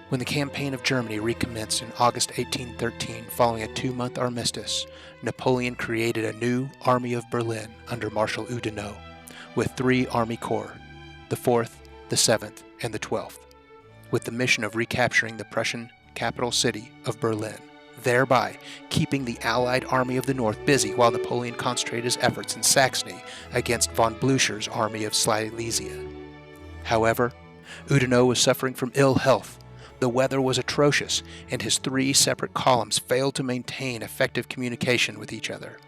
When the campaign of Germany recommenced in August 1813 following a 2-month armistice, Napoleon created a new Army of Berlin under Marshal Oudinot, with 3 army corps, the 4th, the 7th, and the 12th, with the mission of recapturing the Prussian capital city of Berlin, thereby keeping the Allied Army of the North busy while Napoleon concentrated his efforts in Saxony against von Blücher's army of Silesia. However, Oudinot was suffering from ill health. The weather was atrocious, and his 3 separate columns failed to maintain effective communication with each other.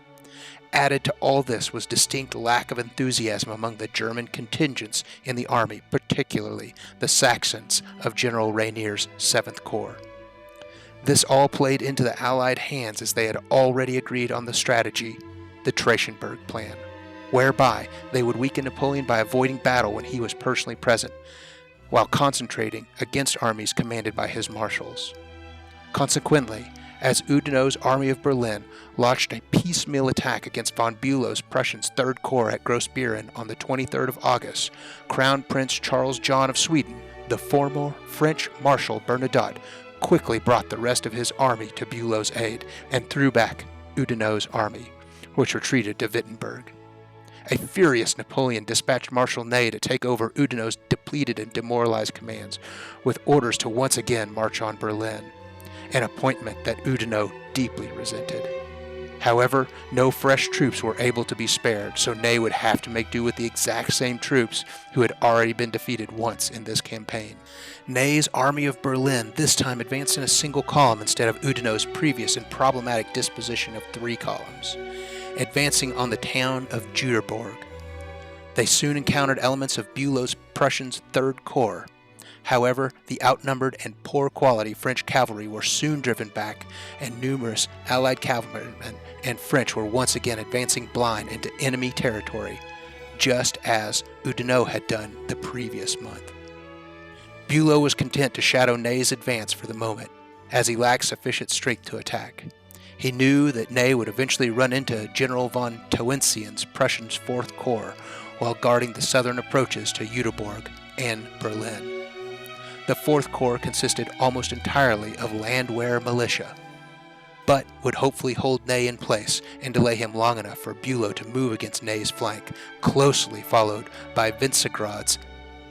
Added to all this was distinct lack of enthusiasm among the German contingents in the army, particularly the Saxons of General Rainier's 7th Corps. This all played into the Allied hands as they had already agreed on the strategy, the Trachenberg Plan, whereby they would weaken Napoleon by avoiding battle when he was personally present, while concentrating against armies commanded by his marshals. Consequently, as Oudinot's Army of Berlin launched a piecemeal attack against von Bülow's Prussian's 3rd Corps at Grossbeeren on the 23rd of August, Crown Prince Charles John of Sweden, the former French Marshal Bernadotte, quickly brought the rest of his army to Bülow's aid and threw back Oudinot's army, which retreated to Wittenberg. A furious Napoleon dispatched Marshal Ney to take over Oudinot's depleted and demoralized commands, with orders to once again march on Berlin, an appointment that Oudinot deeply resented. However, no fresh troops were able to be spared, so Ney would have to make do with the exact same troops who had already been defeated once in this campaign. Ney's Army of Berlin this time advanced in a single column instead of Oudinot's previous and problematic disposition of 3 columns, advancing on the town of Jüterborg. They soon encountered elements of Bülow's Prussian's 3rd Corps. However, the outnumbered and poor quality French cavalry were soon driven back, and numerous Allied cavalrymen and French were once again advancing blind into enemy territory, just as Oudinot had done the previous month. Bülow was content to shadow Ney's advance for the moment, as he lacked sufficient strength to attack. He knew that Ney would eventually run into General von Tauentzien's Prussian's 4th Corps while guarding the southern approaches to Jüterborg and Berlin. The 4th Corps consisted almost entirely of Landwehr militia, but would hopefully hold Ney in place and delay him long enough for Bülow to move against Ney's flank, closely followed by Vincegrad's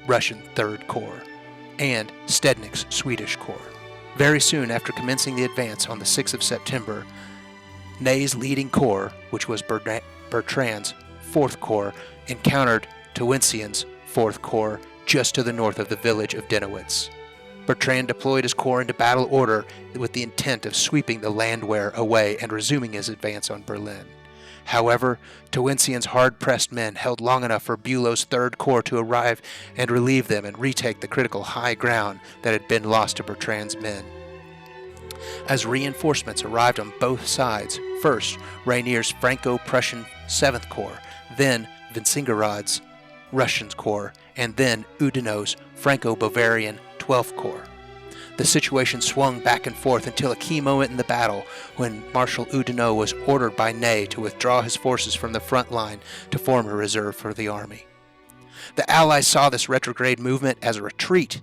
Russian 3rd Corps and Stednick's Swedish Corps. Very soon after commencing the advance on the 6th of September, Ney's leading corps, which was Bertrand's 4th Corps, encountered Tauentzien's 4th Corps just to the north of the village of Dennewitz. Bertrand deployed his corps into battle order with the intent of sweeping the Landwehr away and resuming his advance on Berlin. However, Tauentzien's hard-pressed men held long enough for Bülow's 3rd Corps to arrive and relieve them and retake the critical high ground that had been lost to Bertrand's men. As reinforcements arrived on both sides, first Rainier's Franco-Prussian 7th Corps, then Vincegrad's Russian Corps, and then Oudinot's Franco-Bavarian 12th Corps. The situation swung back and forth until a key moment in the battle when Marshal Oudinot was ordered by Ney to withdraw his forces from the front line to form a reserve for the army. The Allies saw this retrograde movement as a retreat,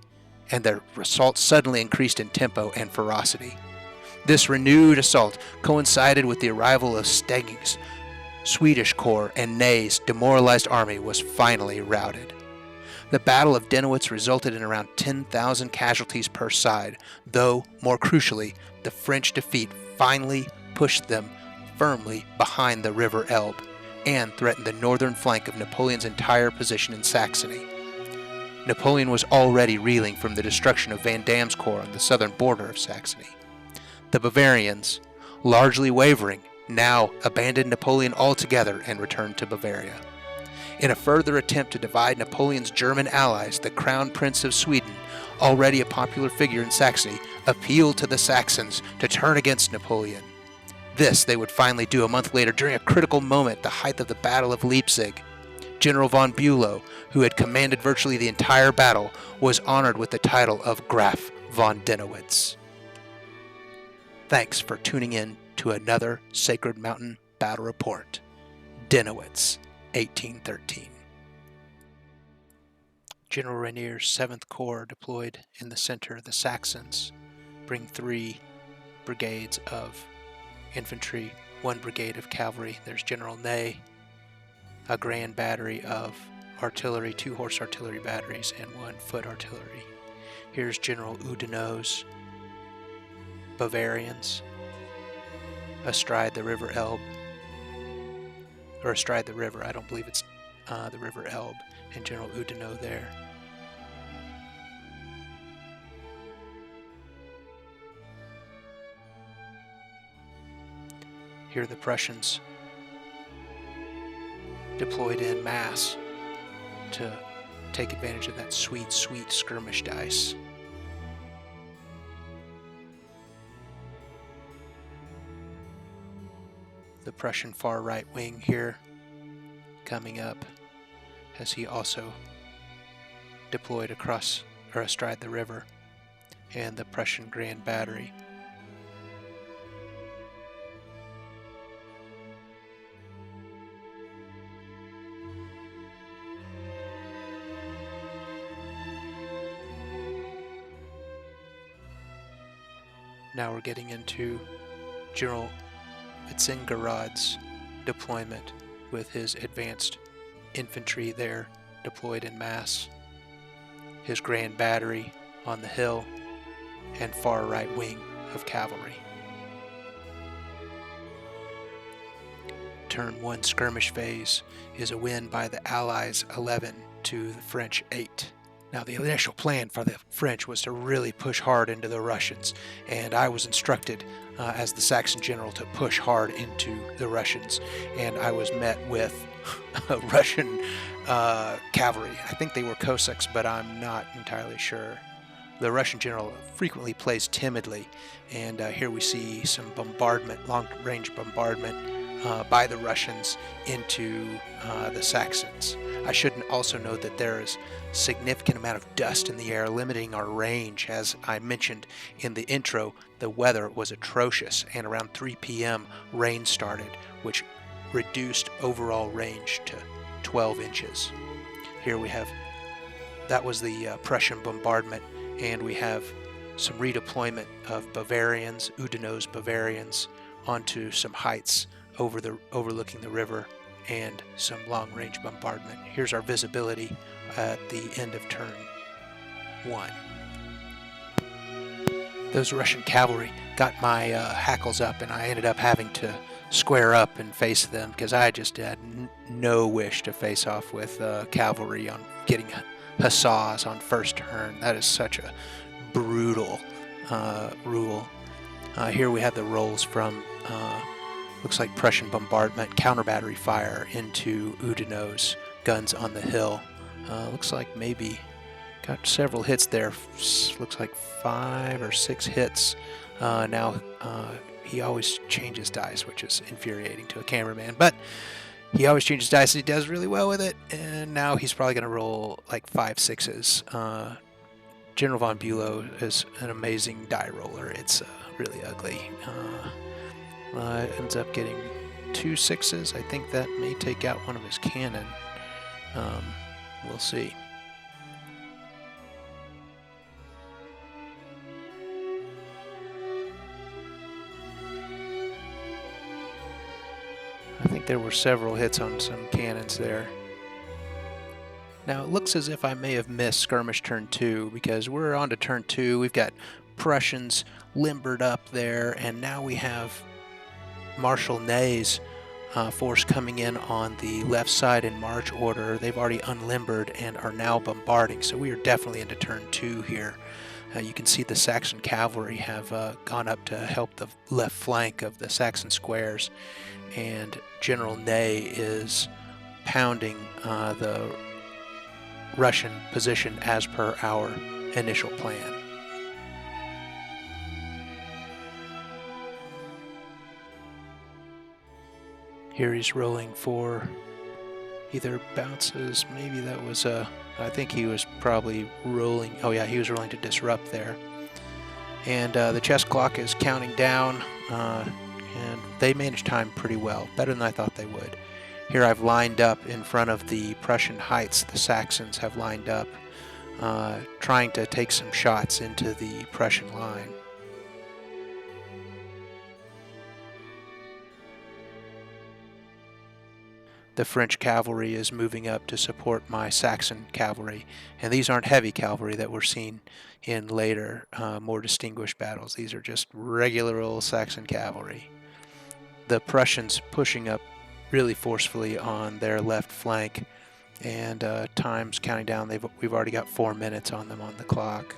and their assault suddenly increased in tempo and ferocity. This renewed assault coincided with the arrival of Stednick's Swedish Corps, and Ney's demoralized army was finally routed. The Battle of Dennewitz resulted in around 10,000 casualties per side, though, more crucially, the French defeat finally pushed them firmly behind the River Elbe and threatened the northern flank of Napoleon's entire position in Saxony. Napoleon was already reeling from the destruction of Van Damme's corps on the southern border of Saxony. The Bavarians, largely wavering, now abandoned Napoleon altogether and returned to Bavaria. In a further attempt to divide Napoleon's German allies, the Crown Prince of Sweden, already a popular figure in Saxony, appealed to the Saxons to turn against Napoleon. This they would finally do a month later during a critical moment at the height of the Battle of Leipzig. General von Bülow, who had commanded virtually the entire battle, was honored with the title of Graf von Dennewitz. Thanks for tuning in to another Sacred Mountain Battle Report. Dennewitz, 1813. General Rainier's 7th Corps deployed in the center. The Saxons bring 3 brigades of infantry, 1 brigade of cavalry. There's General Ney, a grand battery of artillery, 2 horse artillery batteries, and 1 foot artillery. Here's General Oudinot's Bavarians astride the River Elbe, or astride the river. I don't believe it's the River Elbe, and General Oudinot there. Here the Prussians deployed en masse to take advantage of that sweet, sweet skirmish dice. The Prussian far right wing here coming up as he also deployed across or astride the river, and the Prussian Grand Battery. Now we're getting into General Vitzingerad's deployment with his advanced infantry there deployed en masse, his Grand Battery on the hill, and far right wing of cavalry. Turn 1 skirmish phase is a win by the Allies 11 to the French 8. Now, the initial plan for the French was to really push hard into the Russians, and I was instructed as the Saxon general to push hard into the Russians, and I was met with Russian cavalry. I think they were Cossacks, but I'm not entirely sure. The Russian general frequently plays timidly, and here we see some bombardment, long-range bombardment by the Russians into the Saxons. I should also note that there is significant amount of dust in the air limiting our range. As I mentioned in the intro, the weather was atrocious, and around 3 p.m. rain started, which reduced overall range to 12 inches. Here we have, that was the Prussian bombardment, and we have some redeployment of Bavarians, Oudinot's Bavarians, onto some heights overlooking the river, and some long-range bombardment. Here's our visibility at the end of turn 1. Those Russian cavalry got my hackles up, and I ended up having to square up and face them because I just had no wish to face off with cavalry on getting hussars on first turn. That is such a brutal rule. Here we have the rolls from looks like Prussian bombardment, counter battery fire into Oudinot's guns on the hill. Looks like maybe got several hits there. Looks like 5 or 6 hits. Now he always changes dice, which is infuriating to a cameraman, but he always changes dice and he does really well with it. And now he's probably going to roll like 5 6s. General von Bülow is an amazing die roller. It's really ugly. Ends up getting 2 6s. I think that may take out one of his cannon. We'll see. I think there were several hits on some cannons there. Now it looks as if I may have missed skirmish turn 2 because we're on to turn 2. We've got Prussians limbered up there, and now we have Marshal Ney's force coming in on the left side in march order. They've already unlimbered and are now bombarding, so we are definitely into turn 2 here. You can see the Saxon cavalry have gone up to help the left flank of the Saxon squares, and General Ney is pounding the Russian position as per our initial plan. Here he's rolling for either bounces, maybe that was I think he was probably rolling, oh yeah, he was rolling to disrupt there. And the chess clock is counting down, and they managed time pretty well, better than I thought they would. Here I've lined up in front of the Prussian heights. The Saxons have lined up trying to take some shots into the Prussian line. The French cavalry is moving up to support my Saxon cavalry, and these aren't heavy cavalry that we're seen in later, more distinguished battles. These are just regular old Saxon cavalry. The Prussians pushing up really forcefully on their left flank, and time's counting down. We've already got 4 minutes on them on the clock.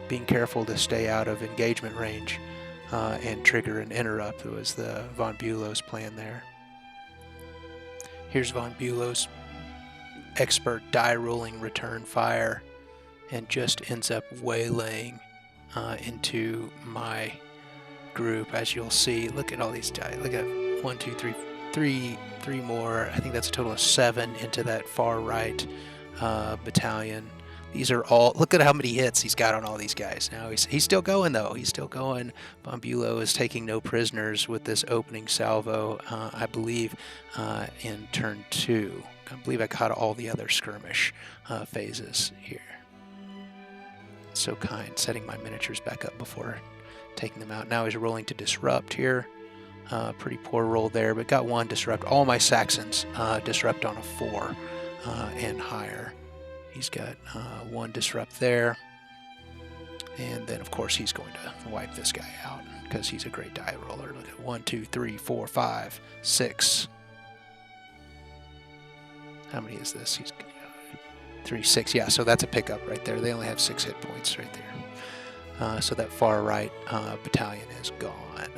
Being careful to stay out of engagement range and trigger an interrupt was the von Bülow's plan there. Here's von Bülow's expert die rolling return fire, and just ends up waylaying into my group. As you'll see, look at all these die. Look at 1, 2, 3, three more. I think that's a total of 7 into that far right battalion. These are all, look at how many hits he's got on all these guys. Now he's still going though. He's still going. Von Bülow is taking no prisoners with this opening salvo, I believe, in turn 2. I believe I caught all the other skirmish phases here. So kind, setting my miniatures back up before taking them out. Now he's rolling to disrupt here. Pretty poor roll there, but got 1 disrupt. All my Saxons disrupt on a 4 and higher. He's got 1 disrupt there, and then of course he's going to wipe this guy out because he's a great die roller. Look at 1, 2, 3, 4, 5, 6. How many is this? He's 3, 6. Yeah, so that's a pickup right there. They only have 6 hit points right there. So that far right battalion is gone,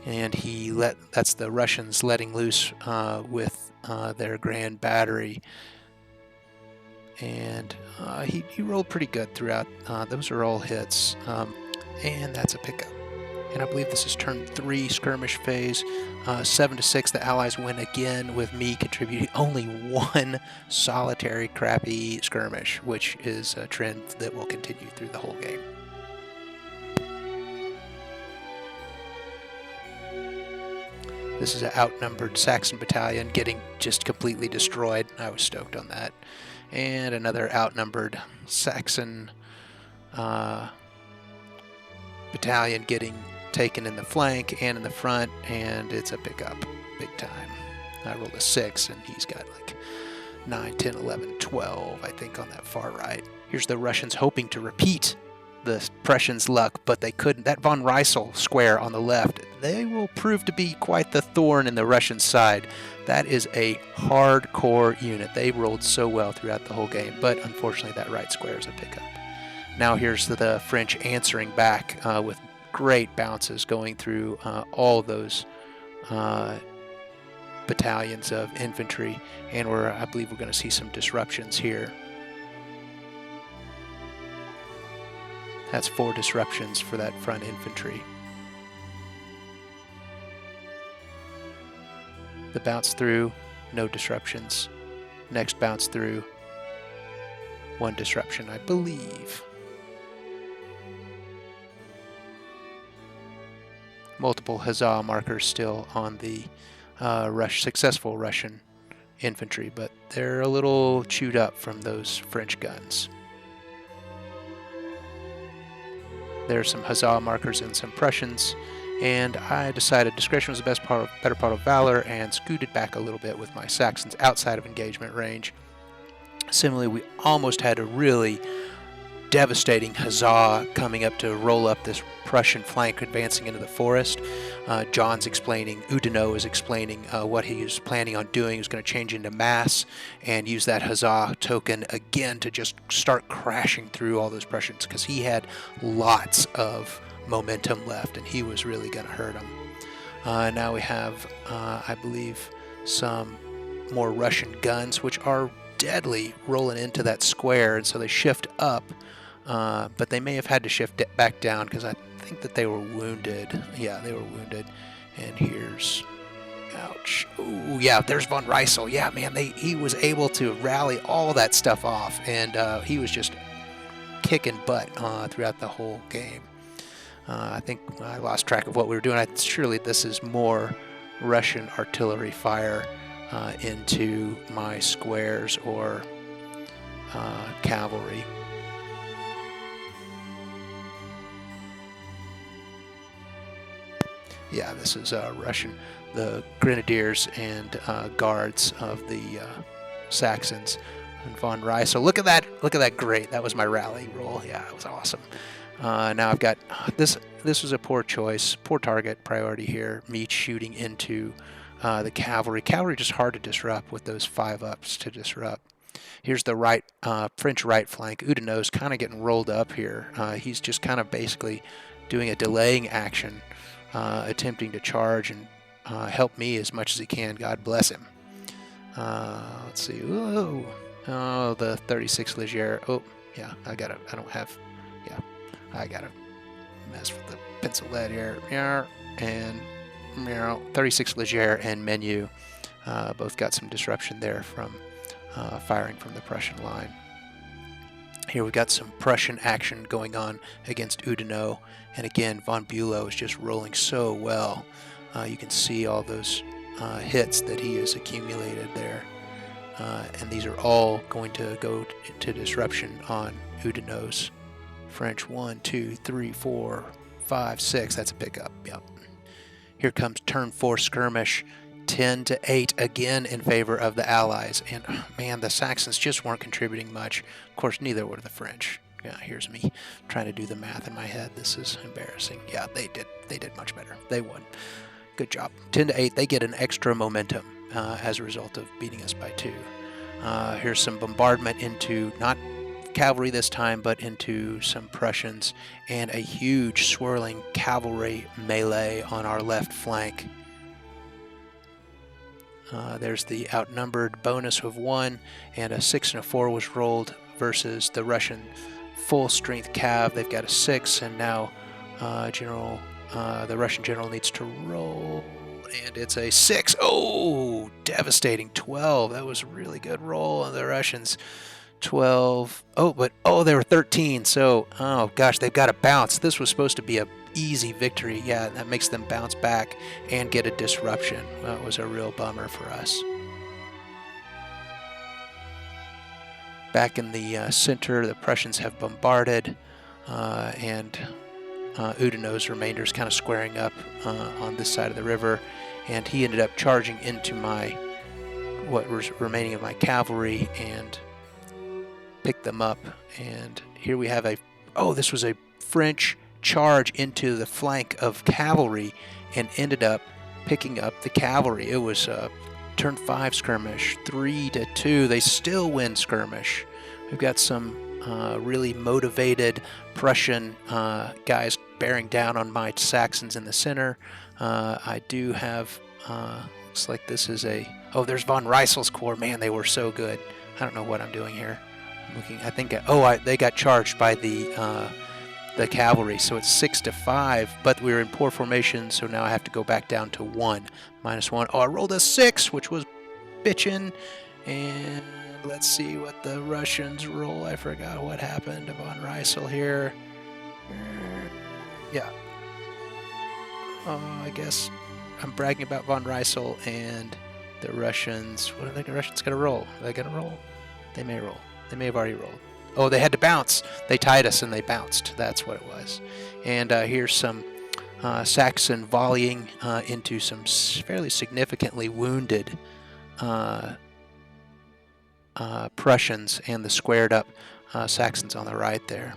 and that's the Russians letting loose with their grand battery. And he rolled pretty good throughout. Those are all hits, and that's a pickup. And I believe this is turn 3 skirmish phase. 7-6, the Allies win again with me contributing only 1 solitary crappy skirmish, which is a trend that will continue through the whole game. This is an outnumbered Saxon battalion getting just completely destroyed. I was stoked on that. And another outnumbered Saxon battalion getting taken in the flank and in the front, and it's a pickup big time. I rolled a 6, and he's got like 9, 10, 11, 12, I think, on that far right. Here's the Russians hoping to repeat the Prussians' luck, but they couldn't. That von Reissel square on the left, they will prove to be quite the thorn in the Russian side. That is a hardcore unit. They rolled so well throughout the whole game, but unfortunately that right square is a pickup. Now here's the French answering back with great bounces going through all those battalions of infantry, and I believe we're going to see some disruptions here. That's 4 disruptions for that front infantry. The bounce through, no disruptions. Next bounce through, 1 disruption, I believe. Multiple huzzah markers still on the successful Russian infantry, but they're a little chewed up from those French guns. There's some huzzah markers and some Prussians, and I decided discretion was the better part of valor, and scooted back a little bit with my Saxons outside of engagement range. Similarly, we almost had a really devastating huzzah coming up to roll up this Prussian flank advancing into the forest. John's explaining, Oudinot is explaining what he was planning on doing. He was going to change into mass and use that huzzah token again to just start crashing through all those Prussians, because he had lots of momentum left and he was really going to hurt them. Now we have, I believe, some more Russian guns, which are deadly rolling into that square, and so they shift up, but they may have had to shift it back down because I think that they were wounded. Yeah, they were wounded. And here's, ouch. Oh yeah, there's von Reissel. Yeah, man, he was able to rally all that stuff off, and he was just kicking butt throughout the whole game. I think I lost track of what we were doing. Surely this is more Russian artillery fire into my squares or cavalry. Yeah, this is Russian, the grenadiers and guards of the Saxons and von Riesel. Look at that, great. That was my rally roll. Yeah, it was awesome. Now I've got this. This was a poor choice, poor target priority here. Me shooting into the cavalry. Cavalry just hard to disrupt with those 5-ups to disrupt. Here's the right French right flank. Oudinot's kind of getting rolled up here. He's just kind of basically doing a delaying action, attempting to charge and help me as much as he can. God bless him. Let's see. Whoa. Oh, the 36 Leger. Oh, yeah. I gotta mess with the pencil lead here. And 36 Leger and Menu both got some disruption there from firing from the Prussian line. Here we got some Prussian action going on against Oudinot, and again von Bülow is just rolling so well. You can see all those hits that he has accumulated there, and these are all going to go to disruption on Oudinot's French. 1, 2, 3, 4, 5, 6. That's a pickup. Yep. Here comes turn 4 skirmish. 10-8 again in favor of the Allies, and man, the Saxons just weren't contributing much. Of course, neither were the French. Yeah, here's me trying to do the math in my head. This is embarrassing. Yeah, they did much better. They won. Good job. 10-8. They get an extra momentum as a result of beating us by 2. Here's some bombardment into not cavalry this time, but into some Prussians, and a huge swirling cavalry melee on our left flank. There's the outnumbered bonus of 1, and a 6 and a 4 was rolled versus the Russian full strength cav. They've got a 6, and now the Russian general needs to roll, and it's a 6. Oh, devastating. 12. That was a really good roll on the Russians. 12. Oh, they were 13. So, oh gosh, they've got to bounce. This was supposed to be a easy victory. Yeah, that makes them bounce back and get a disruption. That was a real bummer for us. Back in the center, the Prussians have bombarded, and Oudinot's remainder is kind of squaring up on this side of the river, and he ended up charging into what was remaining of my cavalry and picked them up. And here we have this was a French charge into the flank of cavalry and ended up picking up the cavalry. It was a turn 5 skirmish, 3-2. They still win skirmish. We've got some really motivated Prussian guys bearing down on my Saxons in the center. I do have, looks like this is there's von Riesel's corps. Man, they were so good. I don't know what I'm doing here. I'm looking, I think, they got charged by the cavalry, so it's 6-5, but we were in poor formation, so now I have to go back down to 1, -1. Oh, I rolled a 6, which was bitchin', and let's see what the Russians roll. I forgot what happened to von Riesel here. Yeah. I guess I'm bragging about von Riesel, and the Russians, what are the Russians going to roll? Are they going to roll? They may roll. They may have already rolled. Oh, they had to bounce. They tied us and they bounced. That's what it was. And here's some Saxon volleying into some fairly significantly wounded Prussians and the squared up Saxons on the right there.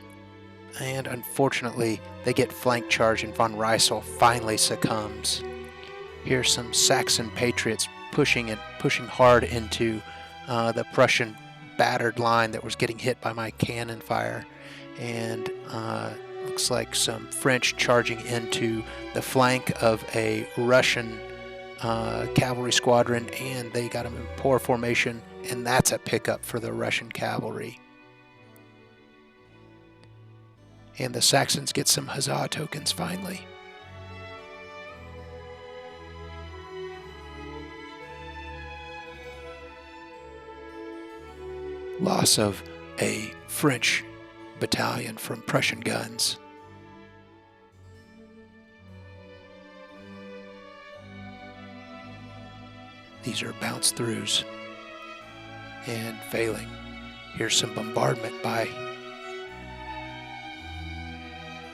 And unfortunately, they get flank charge and von Riesel finally succumbs. Here's some Saxon patriots pushing hard into the Prussian battered line that was getting hit by my cannon fire, and looks like some French charging into the flank of a Russian cavalry squadron, and they got them in poor formation, and that's a pickup for the Russian cavalry. And the Saxons get some huzzah tokens finally. Loss of a French battalion from Prussian guns. These are bounce throughs and failing. Here's some bombardment by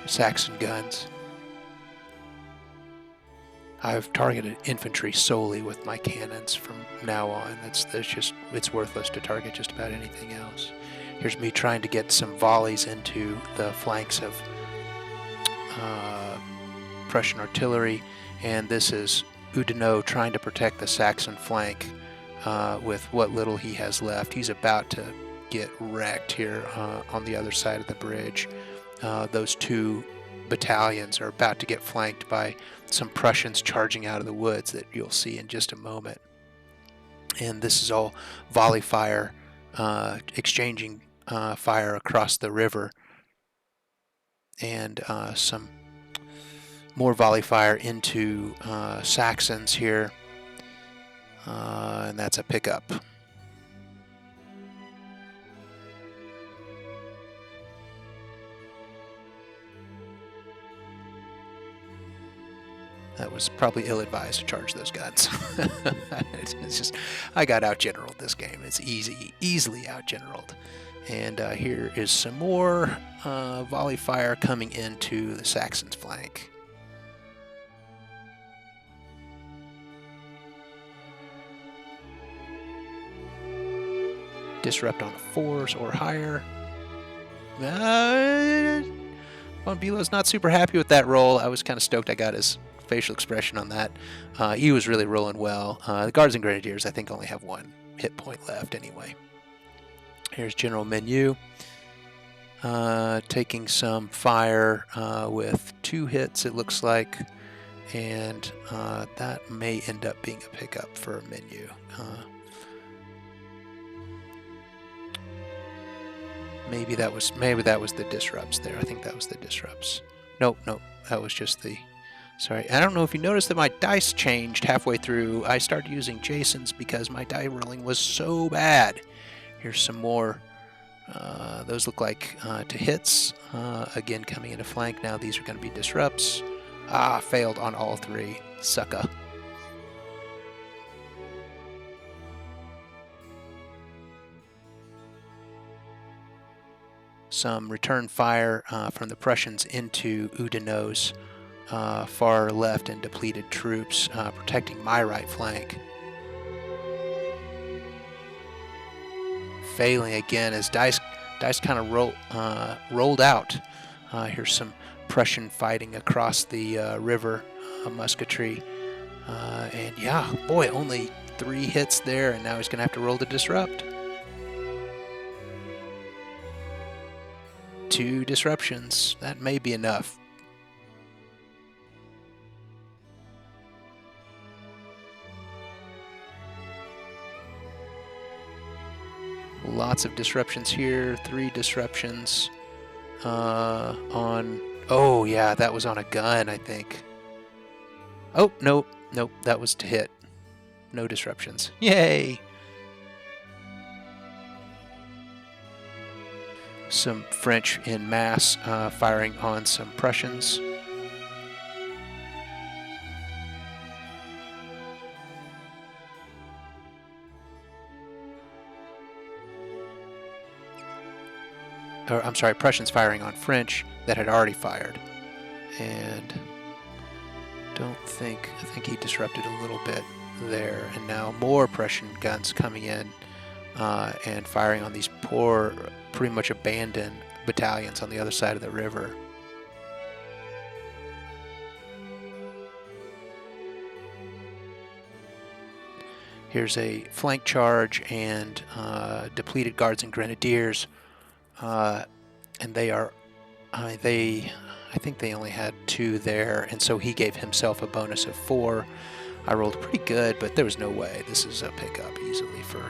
Saxon guns. I've targeted infantry solely with my cannons from now on. It's worthless to target just about anything else. Here's me trying to get some volleys into the flanks of Prussian artillery, and this is Oudinot trying to protect the Saxon flank with what little he has left. He's about to get wrecked here on the other side of the bridge. Those two battalions are about to get flanked by some Prussians charging out of the woods that you'll see in just a moment. And this is all volley fire, exchanging fire across the river, and some more volley fire into Saxons here, and that's a pickup. That was probably ill-advised to charge those guns. It's just, I got out-generaled this game. It's easily out-generaled. And here is some more volley fire coming into the Saxons' flank. Disrupt on a 4s or higher. Von Bilow's not super happy with that roll. I was kind of stoked I got his facial expression on that. He was really rolling well. The Guards and Grenadiers, I think, only have 1 hit point left anyway. Here's General Menu taking some fire with 2 hits, it looks like, and that may end up being a pickup for Menu. Maybe that was the disrupts there. I think that was the disrupts. Nope, that was just the. Sorry, I don't know if you noticed that my dice changed halfway through. I started using Jason's because my die rolling was so bad. Here's some more. Those look like to hits. Again, coming into flank. Now these are going to be disrupts. Failed on all 3. Sucker. Some return fire from the Prussians into Oudinot's far left and depleted troops, protecting my right flank. Failing again as dice kind of rolled out. Here's some Prussian fighting across the river, musketry, and yeah, boy, only 3 hits there, and now he's going to have to roll to disrupt. 2 disruptions, that may be enough. Lots of disruptions here. 3 disruptions on. Oh yeah, that was on a gun, I think. Oh nope, that was to hit. No disruptions. Yay! Some French in mass firing on some Prussians. Or, I'm sorry, Prussians firing on French that had already fired. And I think he disrupted a little bit there. And now more Prussian guns coming in and firing on these poor, pretty much abandoned battalions on the other side of the river. Here's a flank charge and depleted Guards and Grenadiers. And they are, I think they only had 2 there, and so he gave himself a bonus of 4. I rolled pretty good, but there was no way. This is a pickup easily for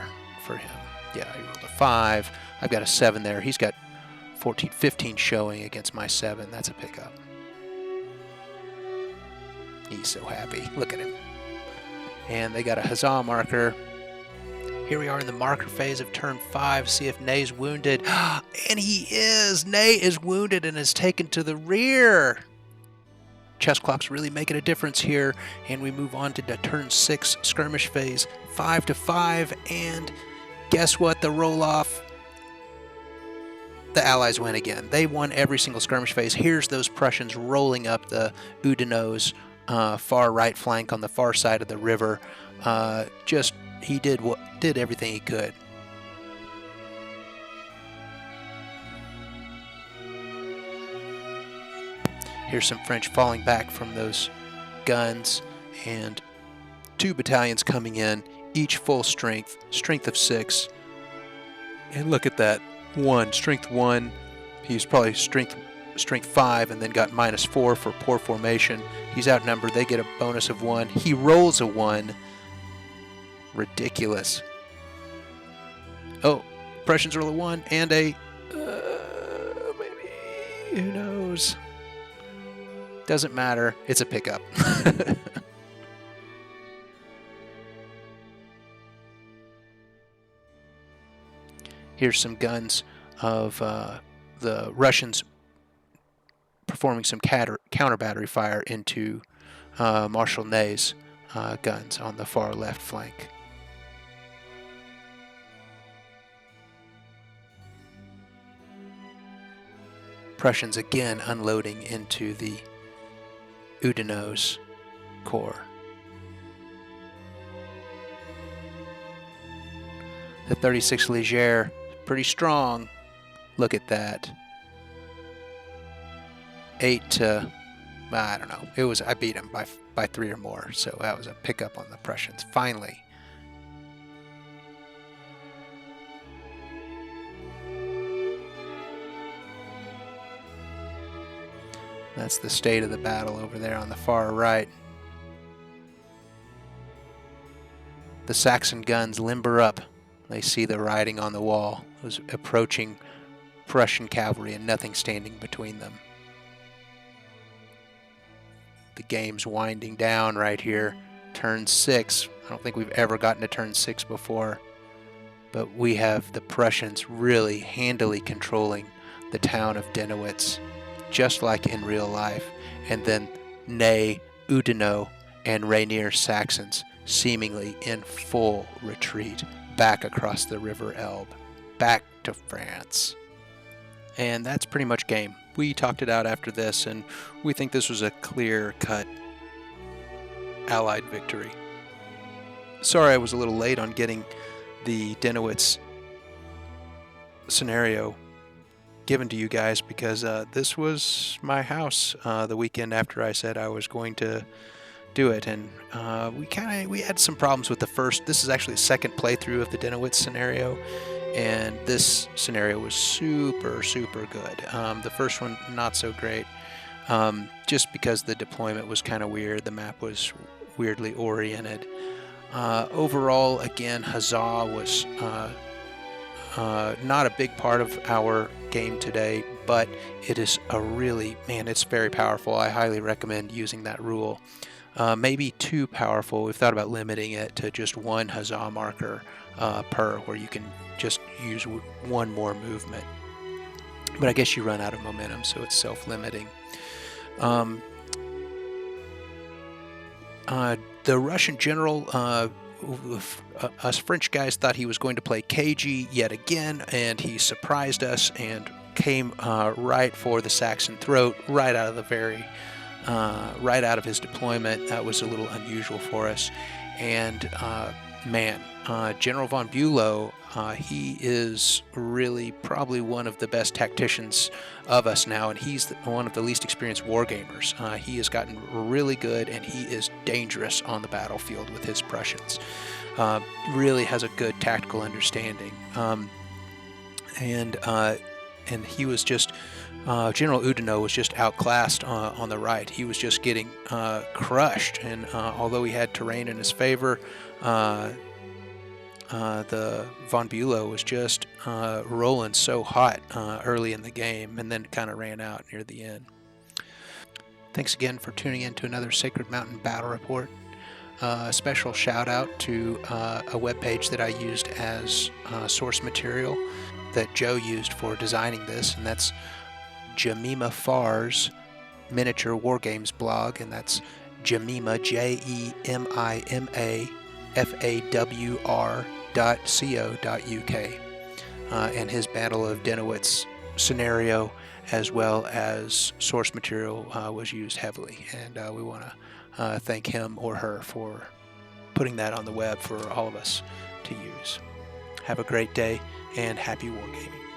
him. Yeah, he rolled a 5. I've got a 7 there. He's got 14, 15 showing against my 7. That's a pickup. He's so happy. Look at him. And they got a huzzah marker. Here we are in the marker phase of turn 5. See if Ney's wounded. And he is! Ney is wounded and is taken to the rear. chess clocks really making a difference here, and we move on to the turn 6 skirmish phase, 5-5, and guess what? The roll-off, the Allies win again. They won every single skirmish phase. Here's those Prussians rolling up the Oudinot's far right flank on the far side of the river. He did everything he could. Here's some French falling back from those guns, and 2 battalions coming in, each full strength of 6. And look at that. Strength 1. He's probably strength 5 and then got -4 for poor formation. He's outnumbered. They get a bonus of 1. He rolls a 1. Ridiculous. Oh, Prussians roll a 1 and a maybe, who knows? Doesn't matter. It's a pickup. Here's some guns of the Russians performing some counter battery fire into Marshal Ney's guns on the far left flank. Prussians again unloading into the Oudinot's corps. The 36 Léger, pretty strong. Look at that. 8 to, I don't know. I beat him by 3 or more, so that was a pickup on the Prussians. Finally. That's the state of the battle over there on the far right. The Saxon guns limber up. They see the writing on the wall. It was approaching Prussian cavalry and nothing standing between them. The game's winding down right here. Turn 6. I don't think we've ever gotten to turn 6 before. But we have the Prussians really handily controlling the town of Dennewitz, just like in real life. And then Ney, Oudinot, and Rainier Saxons seemingly in full retreat back across the River Elbe, back to France. And that's pretty much game. We talked it out after this, and we think this was a clear-cut Allied victory. Sorry I was a little late on getting the Dennewitz scenario given to you guys, because this was my house the weekend after I said I was going to do it, and we had some problems with the first. This is actually the second playthrough of the Dennewitz scenario, and this scenario was super good. The first one not so great, just because the deployment was kind of weird. The map was weirdly oriented. Overall, again, Huzzah was not a big part of our game today, but it is it's very powerful. I highly recommend using that rule. Maybe too powerful. We've thought about limiting it to just 1 Huzzah marker per, where you can just use 1 more movement. But I guess you run out of momentum, so it's self-limiting. The Russian general, us French guys thought he was going to play cagey yet again, and he surprised us and came right for the Saxon throat right out of his deployment. That was a little unusual for us. And General von Bülow, he is really probably one of the best tacticians of us now, and he's one of the least experienced wargamers. He has gotten really good, and he is dangerous on the battlefield with his Prussians. Really has a good tactical understanding. And he was just, General Oudinot was just outclassed on the right. He was just getting crushed, and although he had terrain in his favor, the von Bülow was just rolling so hot early in the game, and then kind of ran out near the end. Thanks again for tuning in to another Sacred Mountain Battle Report. A special shout out to a webpage that I used as source material that Joe used for designing this, and that's Jemima Farr's Miniature Wargames blog, and that's Jemima, JEMIMA FAWR.co.uk, and his Battle of Dennewitz scenario as well as source material was used heavily, and we want to thank him or her for putting that on the web for all of us to use. Have a great day and happy wargaming.